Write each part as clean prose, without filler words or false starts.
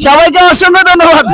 সবাইকে অসংখ্য ধন্যবাদ।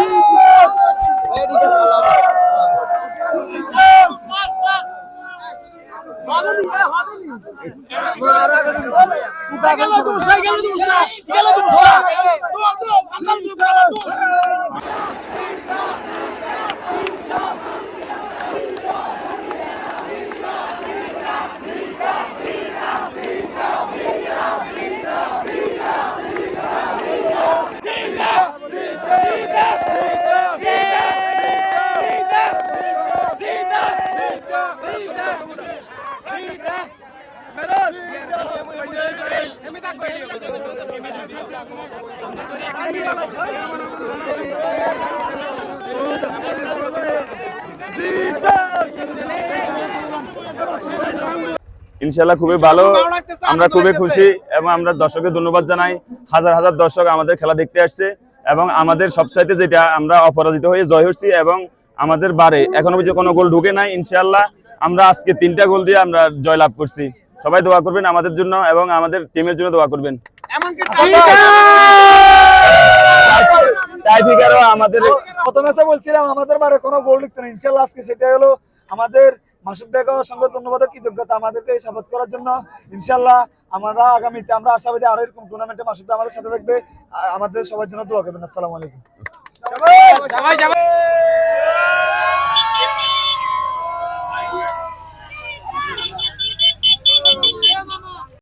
ইনশাআল্লাহ খুবই ভালো, আমরা খুবই খুশি এবং আমরা দর্শককে ধন্যবাদ জানাই। হাজার হাজার দর্শক আমাদের খেলা দেখতে আসছে এবং আমাদের সবচাইতে যেটা আমরা অপরাজিত হয়ে জয় হচ্ছি এবং আমাদের বারে এখনো পর্যন্ত কোনো গোল ঢুকে নাই। ইনশাআল্লাহ আমরা আজকে 3টা গোল দিয়ে আমরা জয় লাভ করছি। সবাই দোয়া করবেন আমাদের জন্য এবং আমাদের টিমের জন্য দোয়া করবেন। টাইব্রেকারও আমাদের প্রথমে বলছিলাম আমাদের বারে কোনো গোল লিখতে না, ইনশাআল্লাহ আজকে সেটা হলো। আমাদের মাসুদ ভাইকে অসংখ্য ধন্যবাদ, কৃতজ্ঞতা আমাদেরকে সাপোর্ট করার জন্য। ইনশাআল্লাহ আমরা আগামীতে আমরা আশাবাদী আরো এরকম টুর্নামেন্টে মাসুদ ভাই আমাদের সাথে থাকবে। আমাদের সবার জন্য দোয়া করবেন। আসসালামু আলাইকুম।